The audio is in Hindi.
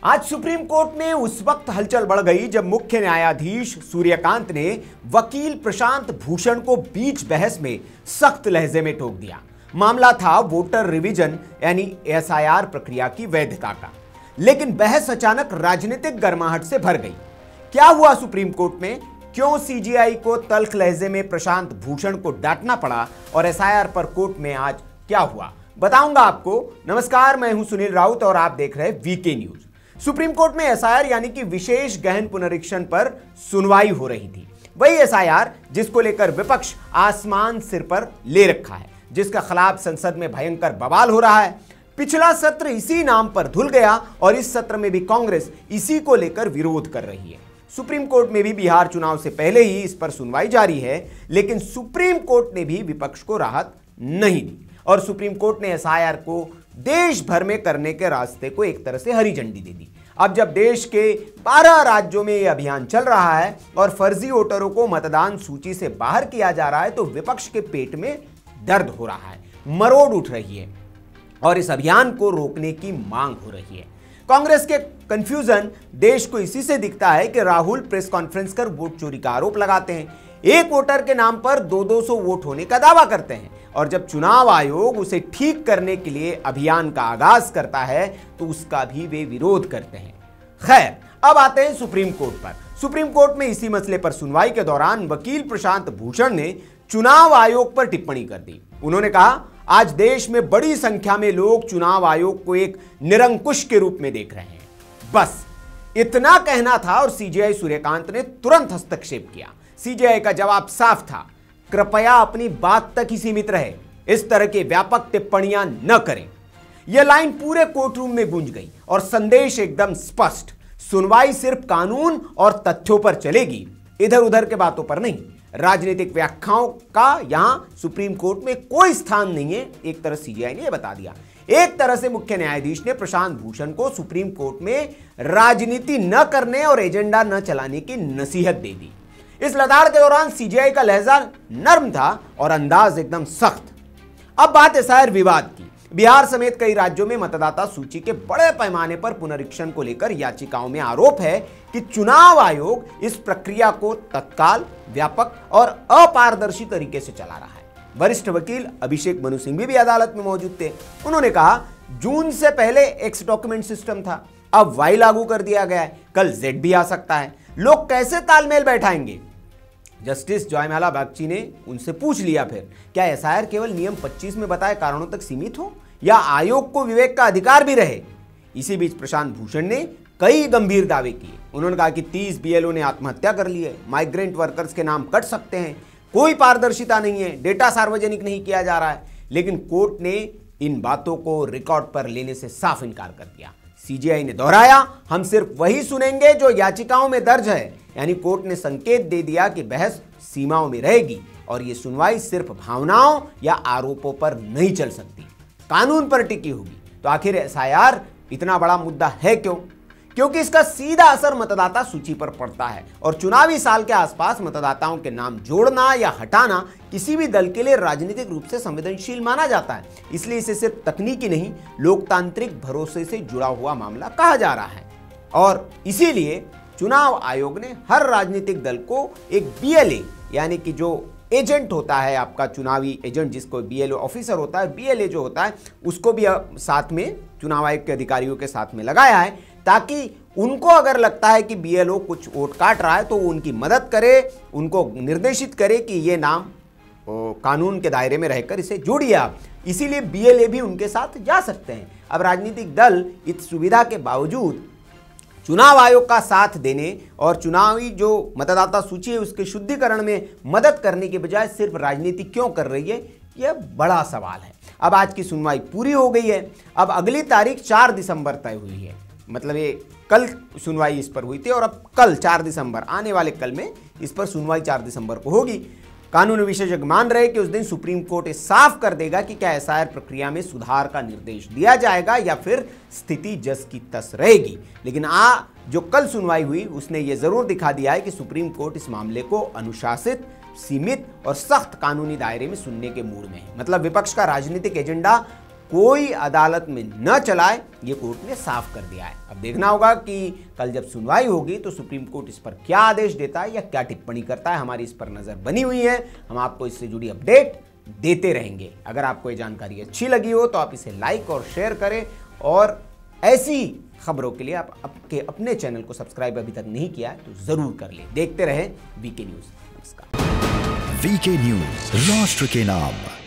आज सुप्रीम कोर्ट में उस वक्त हलचल बढ़ गई जब मुख्य न्यायाधीश सूर्यकांत ने वकील प्रशांत भूषण को बीच बहस में सख्त लहजे में टोक दिया। मामला था वोटर रिवीजन यानी एसआईआर प्रक्रिया की वैधता का, लेकिन बहस अचानक राजनीतिक गर्माहट से भर गई। क्या हुआ सुप्रीम कोर्ट में? क्यों सीजेआई को तल्ख लहजे में प्रशांत भूषण को डांटना पड़ा और एसआईआर पर कोर्ट में आज क्या हुआ, बताऊंगा आपको। नमस्कार, मैं हूं सुनील राउत और आप देख रहे हैं वीके न्यूज। सुप्रीम कोर्ट में एसआईआर यानी कि विशेष गहन पुनरीक्षण पर सुनवाई हो रही थी। वही एसआईआर जिसको लेकर विपक्ष आसमान सिर पर ले रखा है, जिसका खिलाफ संसद में भयंकर बवाल हो रहा है। पिछला सत्र इसी नाम पर धुल गया और इस सत्र में भी कांग्रेस इसी को लेकर विरोध कर रही है। सुप्रीम कोर्ट में भी बिहार चुनाव से पहले ही इस पर सुनवाई जारी है, लेकिन सुप्रीम कोर्ट ने भी विपक्ष को राहत नहीं दी और सुप्रीम कोर्ट ने एसआईआर को देश भर में करने के रास्ते को एक तरह से हरी झंडी दे दी। अब जब देश के 12 राज्यों में यह अभियान चल रहा है और फर्जी वोटरों को मतदान सूची से बाहर किया जा रहा है, तो विपक्ष के पेट में दर्द हो रहा है, मरोड़ उठ रही है और इस अभियान को रोकने की मांग हो रही है। कांग्रेस के कंफ्यूजन देश को इसी से दिखता है कि राहुल प्रेस कॉन्फ्रेंस कर वोट चोरी का आरोप लगाते हैं, एक वोटर के नाम पर 200 वोट होने का दावा करते हैं और जब चुनाव आयोग उसे ठीक करने के लिए अभियान का आगाज करता है तो उसका भी वे विरोध करते हैं। खैर, अब आते हैं सुप्रीम कोर्ट पर। सुप्रीम कोर्ट में इसी मसले पर सुनवाई के दौरान वकील प्रशांत भूषण ने चुनाव आयोग पर टिप्पणी कर दी। उन्होंने कहा, आज देश में बड़ी संख्या में लोग चुनाव आयोग को एक निरंकुश के रूप में देख रहे हैं। बस इतना कहना था और सीजेआई सूर्यकांत ने तुरंत हस्तक्षेप किया। सीजेआई का जवाब साफ था, कृपया अपनी बात तक ही सीमित रहे, इस तरह की व्यापक टिप्पणियां न करें। यह लाइन पूरे कोर्टरूम में गूंज गई और संदेश एकदम स्पष्ट, सुनवाई सिर्फ कानून और तथ्यों पर चलेगी, इधर उधर के बातों पर नहीं। राजनीतिक व्याख्याओं का यहां सुप्रीम कोर्ट में कोई स्थान नहीं है, एक तरह सीजेआई ने यह बता दिया। एक तरह से मुख्य न्यायाधीश ने प्रशांत भूषण को सुप्रीम कोर्ट में राजनीति न करने और एजेंडा न चलाने की नसीहत दे दी। इस लड़ाई के दौरान सीजेआई का लहजा नर्म था और अंदाज एकदम सख्त। अब बात एसआईआर विवाद की। बिहार समेत कई राज्यों में मतदाता सूची के बड़े पैमाने पर पुनरीक्षण को लेकर याचिकाओं में आरोप है कि चुनाव आयोग इस प्रक्रिया को तत्काल, व्यापक और अपारदर्शी तरीके से चला रहा है। वरिष्ठ वकील अभिषेक मनु सिंघवी भी अदालत में मौजूद थे। उन्होंने कहा, जून से पहले एक्स डॉक्यूमेंट सिस्टम था, अब वाई लागू कर दिया गया है, कल जेड भी आ सकता है। लोग कैसे तालमेल बैठाएंगे? जस्टिस जयमाला बागची ने उनसे पूछ लिया, फिर क्या एसआईआर केवल नियम 25 में बताए कारणों तक सीमित हो या आयोग को विवेक का अधिकार भी रहे? इसी बीच प्रशांत भूषण ने कई गंभीर दावे किए। उन्होंने कहा कि 30 बीएलओ ने आत्महत्या कर ली है, माइग्रेंट वर्कर्स के नाम कट सकते हैं, कोई पारदर्शिता नहीं है, डेटा सार्वजनिक नहीं किया जा रहा है। लेकिन कोर्ट ने इन बातों को रिकॉर्ड पर लेने से साफ इनकार कर दिया। सीजेआई ने दोहराया, हम सिर्फ वही सुनेंगे जो याचिकाओं में दर्ज है। यानी कोर्ट ने संकेत दे दिया कि बहस सीमाओं में रहेगी और यह सुनवाई सिर्फ भावनाओं या आरोपों पर नहीं चल सकती, कानून पर टिकी होगी। तो आखिर एसआईआर इतना बड़ा मुद्दा है क्यों? क्योंकि इसका सीधा असर मतदाता सूची पर पड़ता है और चुनावी साल के आसपास मतदाताओं के नाम जोड़ना या हटाना किसी भी दल के लिए राजनीतिक रूप से संवेदनशील माना जाता है। इसलिए इसे सिर्फ तकनीकी नहीं, लोकतांत्रिक भरोसे से जुड़ा हुआ मामला कहा जा रहा है। और इसीलिए चुनाव आयोग ने हर राजनीतिक दल को एक बीएलए यानी कि जो एजेंट होता है, आपका चुनावी एजेंट जिसको बीएलओ ऑफिसर होता है, बीएलए जो होता है, उसको भी साथ में चुनाव आयोग के अधिकारियों के साथ में लगाया है, ताकि उनको अगर लगता है कि बीएलओ कुछ वोट काट रहा है तो वो उनकी मदद करे, उनको निर्देशित करे कि ये नाम कानून के दायरे में रहकर इसे जोड़िए आप। इसीलिए बीएलए भी उनके साथ जा सकते हैं। अब राजनीतिक दल इस सुविधा के बावजूद चुनाव आयोग का साथ देने और चुनावी जो मतदाता सूची है उसके शुद्धिकरण में मदद करने के बजाय सिर्फ राजनीति क्यों कर रही है, यह बड़ा सवाल है। अब आज की सुनवाई पूरी हो गई है। अब अगली तारीख 4 दिसंबर तय हुई है, मतलब ये कल सुनवाई इस पर हुई थी और अब कल 4 दिसंबर आने वाले कल में इस पर सुनवाई 4 दिसंबर को होगी। कानून विशेषज्ञ मान रहे कि उस दिन सुप्रीम कोर्ट ये साफ कर देगा कि क्या एसआईआर प्रक्रिया में सुधार का निर्देश दिया जाएगा या फिर स्थिति जस की तस रहेगी। लेकिन जो कल सुनवाई हुई उसने ये जरूर दिखा दिया है कि सुप्रीम कोर्ट इस मामले को अनुशासित, सीमित और सख्त कानूनी दायरे में सुनने के मूड में है। मतलब विपक्ष का राजनीतिक एजेंडा कोई अदालत में न चलाए, ये कोर्ट ने साफ कर दिया है। अब देखना होगा कि कल जब सुनवाई होगी तो सुप्रीम कोर्ट इस पर क्या आदेश देता है या क्या टिप्पणी करता है। हमारी इस पर नजर बनी हुई है, हम आपको इससे जुड़ी अपडेट देते रहेंगे। अगर आपको ये जानकारी अच्छी लगी हो तो आप इसे लाइक और शेयर करें, और ऐसी खबरों के लिए आप अपने चैनल को सब्सक्राइब अभी तक नहीं किया है तो जरूर कर लें। देखते रहें वीके न्यूज। नमस्कार। वीके न्यूज, राष्ट्र के नाम।